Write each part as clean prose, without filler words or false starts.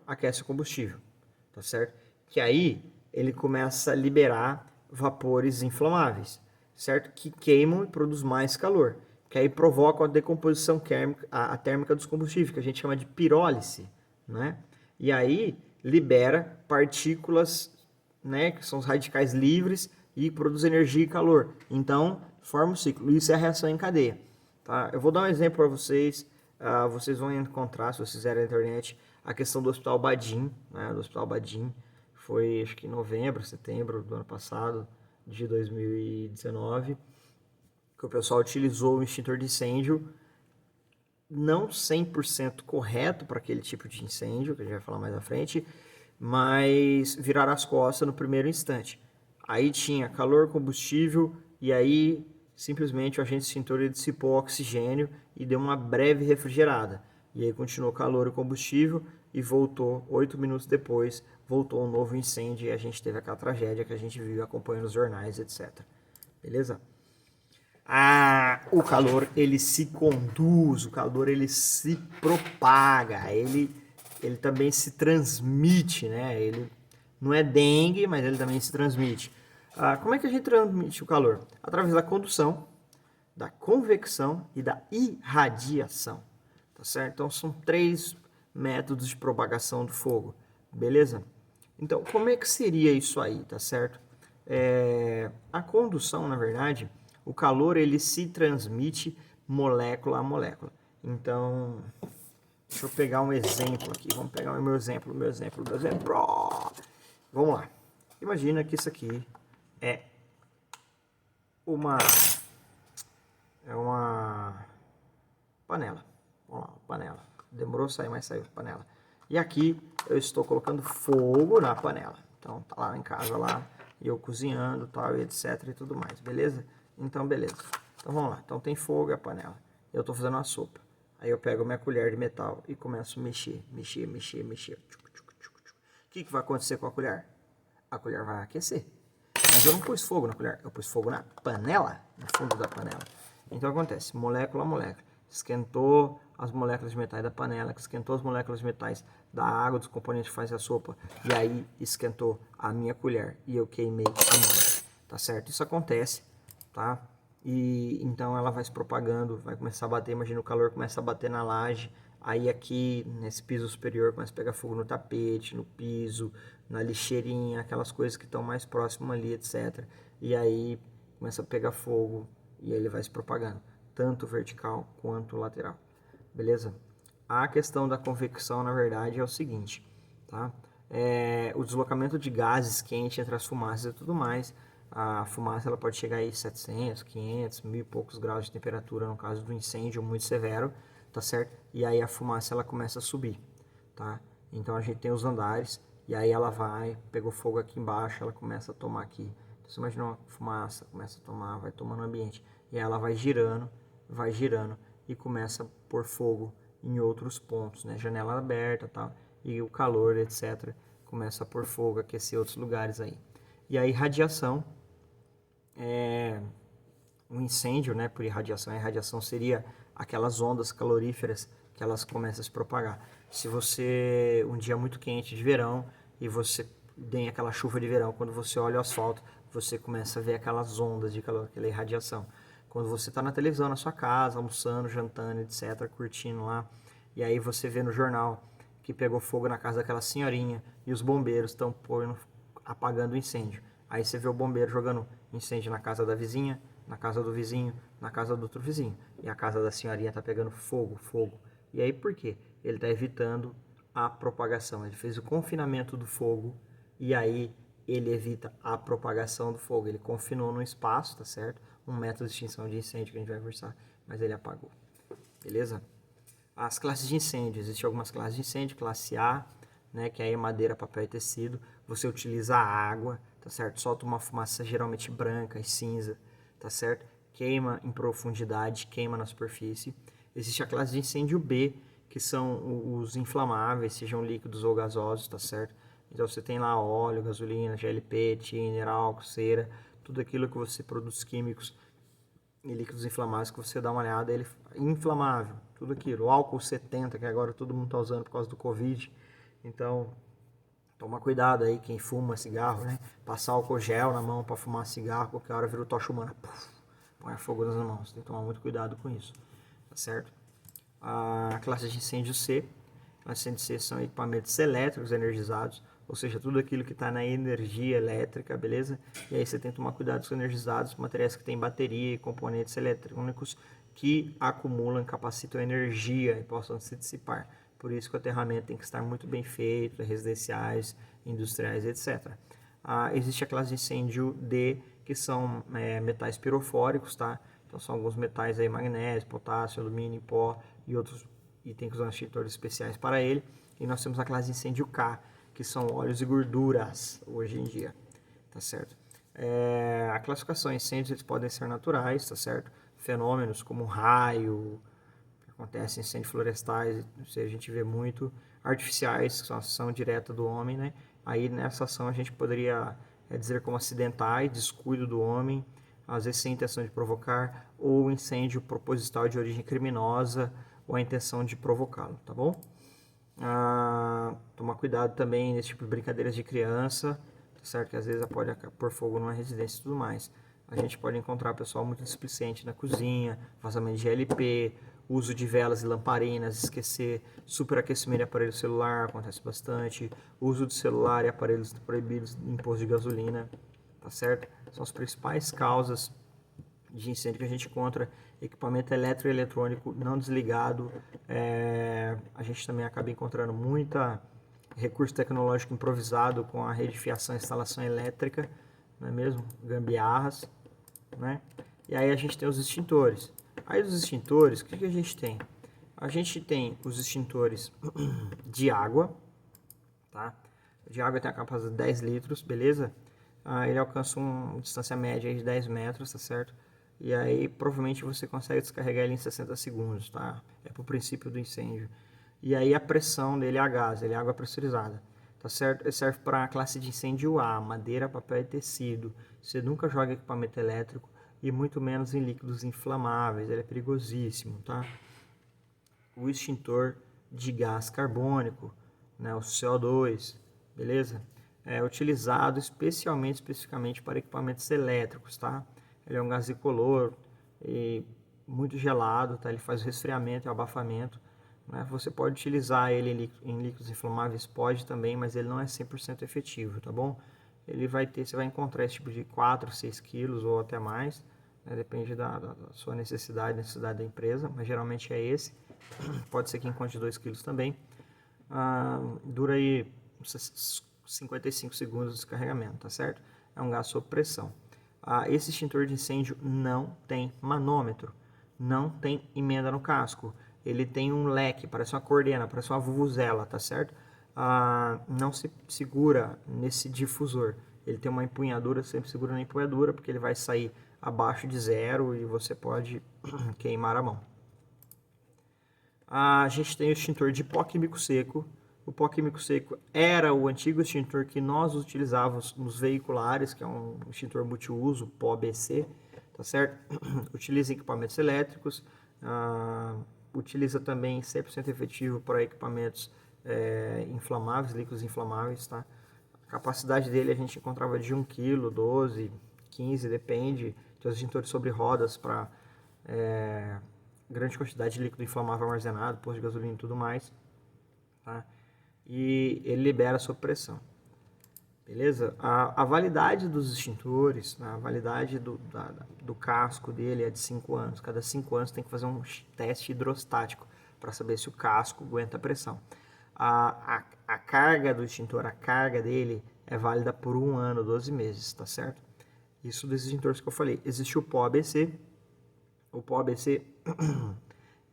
aquece o combustível, tá certo? Que aí ele começa a liberar vapores inflamáveis, certo? Que queimam e produzem mais calor, que aí provocam a decomposição térmica, a térmica dos combustíveis, que a gente chama de pirólise, né? E aí libera partículas, né, que são os radicais livres e produz energia e calor. Então, forma o ciclo. Isso é a reação em cadeia. Tá? Eu vou dar um exemplo para vocês. Vocês vão encontrar, se vocês fizerem na internet, a questão do Hospital Badim. Né? Do Hospital Badim foi, acho que em novembro, setembro do ano passado, de 2019, que o pessoal utilizou o extintor de incêndio não 100% correto para aquele tipo de incêndio, que a gente vai falar mais à frente, mas viraram as costas no primeiro instante. Aí tinha calor, combustível, e aí simplesmente o agente extintor dissipou o oxigênio e deu uma breve refrigerada. E aí continuou calor e combustível e voltou, 8 minutos depois, voltou um novo incêndio e a gente teve aquela tragédia que a gente viu acompanhando os jornais, etc. Beleza? O calor ele se conduz, o calor ele se propaga, ele também se transmite, né? Ele não é dengue, mas ele também se transmite. Como é que a gente transmite o calor? Através da condução, da convecção e da irradiação, tá certo? Então são 3 métodos de propagação do fogo, beleza? Então, como é que seria isso aí, tá certo? A condução, na verdade, o calor ele se transmite molécula a molécula. Então, deixa eu pegar um exemplo aqui. Vamos pegar o meu exemplo. Vamos lá. Imagina que isso aqui é uma panela. Vamos lá, panela. Demorou a sair, mas saiu panela. E aqui eu estou colocando fogo na panela. Então tá lá em casa lá, e eu cozinhando, tal, e etc e tudo mais, beleza? Então beleza. Então vamos lá. Então tem fogo e a panela. Eu estou fazendo uma sopa. Aí eu pego minha colher de metal e começo a mexer. O que vai acontecer com a colher? A colher vai aquecer. Mas eu não pus fogo na colher, eu pus fogo na panela, no fundo da panela. Então acontece, molécula a molécula. Esquentou as moléculas de metais da panela, esquentou as moléculas de metais da água, dos componentes que fazem a sopa, e aí esquentou a minha colher e eu queimei a mão, tá certo? Isso acontece, tá? E então ela vai se propagando, vai começar a bater, imagina o calor começa a bater na laje, aí aqui nesse piso superior começa a pegar fogo no tapete, no piso, na lixeirinha, aquelas coisas que estão mais próximas ali, etc. E aí começa a pegar fogo e ele vai se propagando, tanto vertical quanto lateral. Beleza? A questão da convecção, na verdade, é o seguinte, tá? O deslocamento de gases quentes entre as fumaças e tudo mais. A fumaça ela pode chegar aí 700, 500, mil e poucos graus de temperatura no caso do incêndio muito severo, tá certo? E aí a fumaça ela começa a subir, tá? Então a gente tem os andares e aí ela vai, pegou fogo aqui embaixo, ela começa a tomar aqui. Então, você imagina uma fumaça, começa a tomar, vai tomando o ambiente. E aí ela vai girando e começa a pôr fogo em outros pontos, né? Janela aberta, tal, e o calor, etc, começa a pôr fogo, aquecer outros lugares aí. E aí radiação um incêndio, né, por irradiação. A irradiação seria aquelas ondas caloríferas que elas começam a se propagar. Se você um dia muito quente de verão e você tem aquela chuva de verão, quando você olha o asfalto, você começa a ver aquelas ondas de calor, aquela irradiação. Quando você está na televisão, na sua casa, almoçando, jantando, etc, curtindo lá, e aí você vê no jornal que pegou fogo na casa daquela senhorinha e os bombeiros estão apagando o incêndio. Aí você vê o bombeiro jogando incêndio na casa da vizinha, na casa do vizinho, na casa do outro vizinho. E a casa da senhorinha está pegando fogo. E aí por quê? Ele está evitando a propagação. Ele fez o confinamento do fogo e aí ele evita a propagação do fogo. Ele confinou no espaço, tá certo? Um método de extinção de incêndio que a gente vai conversar, mas ele apagou. Beleza? As classes de incêndio. Existem algumas classes de incêndio. Classe A, né, que aí é madeira, papel e tecido. Você utiliza a água, tá certo? Solta uma fumaça geralmente branca e cinza, tá certo? Queima em profundidade, queima na superfície. Existe a classe de incêndio B, que são os inflamáveis, sejam líquidos ou gasosos, tá certo? Então você tem lá óleo, gasolina, GLP, thinner, álcool, cera, tudo aquilo que você produz químicos e líquidos inflamáveis que você dá uma olhada, ele é inflamável, tudo aquilo. O álcool 70, que agora todo mundo está usando por causa do Covid, Então, toma cuidado aí, quem fuma cigarro, né? Passar álcool gel na mão para fumar cigarro, qualquer hora vira o tocha humana. Puf, põe fogo nas mãos. Tem que tomar muito cuidado com isso, tá certo? A classe de incêndio C. A classe de incêndio C são equipamentos elétricos energizados, ou seja, tudo aquilo que está na energia elétrica, beleza? E aí você tem que tomar cuidado com os energizados, materiais que têm bateria e componentes eletrônicos que acumulam e capacitam energia e possam se dissipar. Por isso que o aterramento tem que estar muito bem feito, residenciais, industriais, etc. Existe a classe de incêndio D, que são metais pirofóricos, tá? Então são alguns metais aí, magnésio, potássio, alumínio, pó e outros itens que usam extintores especiais para ele. E nós temos a classe de incêndio K, que são óleos e gorduras hoje em dia, tá certo? A classificação de incêndios eles podem ser naturais, tá certo? Fenômenos como raio, que acontece em incêndios florestais, a gente vê muito, artificiais, que são ação direta do homem, né? Aí nessa ação a gente poderia dizer como acidentais, descuido do homem, às vezes sem intenção de provocar, ou incêndio proposital de origem criminosa, ou a intenção de provocá-lo, tá bom? Tomar cuidado também nesse tipo de brincadeiras de criança, tá certo? Que às vezes pode pôr fogo numa residência e tudo mais. A gente pode encontrar pessoal muito displicente na cozinha, vazamento de LP, uso de velas e lamparinas, esquecer, superaquecimento de aparelho celular, acontece bastante, uso de celular e aparelhos proibidos em posto de gasolina, tá certo? São as principais causas de incêndio que a gente encontra. Equipamento elétrico e eletrônico não desligado, a gente também acaba encontrando muita recurso tecnológico improvisado com a rede de fiação e instalação elétrica, não é mesmo? Gambiarras, né? E aí a gente tem os extintores. Aí dos extintores, o que a gente tem? A gente tem os extintores de água, tá? De água tem a capacidade de 10 litros, beleza? Ele alcança uma distância média de 10 metros, tá certo? E aí provavelmente você consegue descarregar ele em 60 segundos, tá? É pro princípio do incêndio. E aí a pressão dele é a gás, ele é água pressurizada, tá certo? Ele serve para a classe de incêndio A, madeira, papel e tecido. Você nunca joga equipamento elétrico e muito menos em líquidos inflamáveis, ele é perigosíssimo, tá? O extintor de gás carbônico, né, o CO2, beleza? É utilizado especificamente para equipamentos elétricos, tá? Ele é um gás incolor e muito gelado, tá? Ele faz o resfriamento e o abafamento, né? Você pode utilizar ele em líquidos inflamáveis, pode também, mas ele não é 100% efetivo, tá bom? Você vai encontrar esse tipo de 4, 6 quilos ou até mais, né? Depende da sua necessidade da empresa, mas geralmente é esse. Pode ser que encontre 2 quilos também. Dura aí 55 segundos de descarregamento, tá certo? É um gás sob pressão. Esse extintor de incêndio não tem manômetro, não tem emenda no casco. Ele tem um leque, parece uma cordena, parece uma vuvuzela, tá certo? Não se segura nesse difusor. Ele tem uma empunhadura, sempre segura na empunhadura, porque ele vai sair abaixo de zero e você pode queimar a mão. A gente tem o extintor de pó químico seco. O pó químico seco era o antigo extintor que nós utilizávamos nos veiculares, que é um extintor multiuso, pó BC, tá certo? Utiliza em equipamentos elétricos, utiliza também 100% efetivo para equipamentos inflamáveis, líquidos inflamáveis, tá? A capacidade dele a gente encontrava de 1 kg, 12, 15, depende. Tem os extintores sobre rodas para grande quantidade de líquido inflamável armazenado, posto de gasolina e tudo mais, tá? E ele libera sob pressão, beleza? A validade dos extintores, a validade do casco dele é de 5 anos. Cada 5 anos tem que fazer um teste hidrostático para saber se o casco aguenta a pressão. A carga do extintor, a carga dele é válida por 1 ano, 12 meses, tá certo? Isso dos extintores que eu falei. Existe o pó ABC. O pó ABC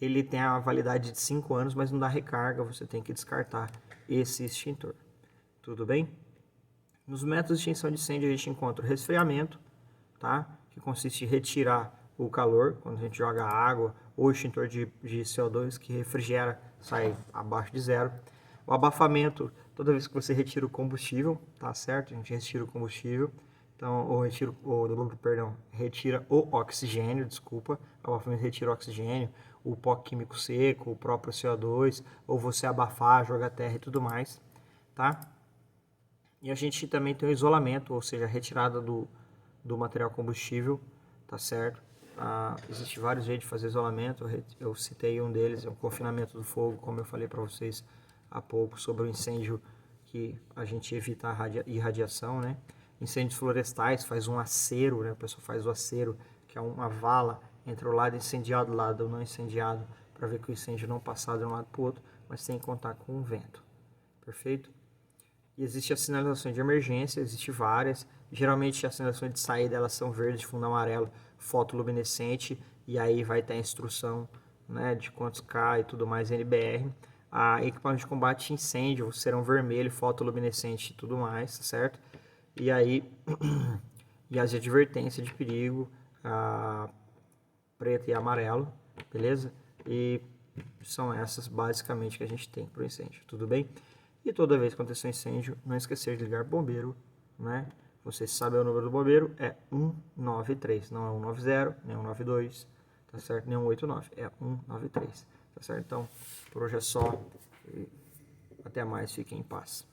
ele tem a validade de 5 anos, mas não dá recarga, você tem que descartar esse extintor. Tudo bem? Nos métodos de extinção de incêndio a gente encontra o resfriamento, tá? Que consiste em retirar o calor, quando a gente joga água, ou extintor de CO2 que refrigera, sai abaixo de zero. O abafamento, toda vez que você retira o combustível, tá certo? A gente retira o combustível. Então, retira o oxigênio, desculpa, o abafamento retira o oxigênio, o pó químico seco, o próprio CO2, ou você abafar, jogar terra e tudo mais. tá? E a gente também tem o isolamento, ou seja, a retirada do material combustível, tá certo? Existem vários jeitos de fazer isolamento, eu citei um deles, é o confinamento do fogo, como eu falei para vocês há pouco, sobre o incêndio que a gente evita a irradiação, né? Incêndios florestais, faz um acero, né? O pessoal faz o acero, que é uma vala entre o lado incendiado e o lado não incendiado, para ver que o incêndio não passar de um lado para o outro, mas sem contar com o vento. Perfeito? E existe as sinalizações de emergência, existe várias. Geralmente as sinalizações de saída elas são verdes, fundo amarelo, fotoluminescente, e aí vai ter a instrução, né, de quantos K e tudo mais, NBR. A equipamento de combate a incêndio serão vermelho, fotoluminescente e tudo mais, tá certo? E aí, e as de advertência de perigo, preto e amarelo, beleza? E são essas basicamente que a gente tem para o incêndio, tudo bem? E toda vez que acontecer um incêndio, não esquecer de ligar bombeiro, né? Você sabe o número do bombeiro, é 193, não é 190, nem 192, tá certo? Nem 189, é 193, tá certo? Então, por hoje é só. Até mais, fiquem em paz.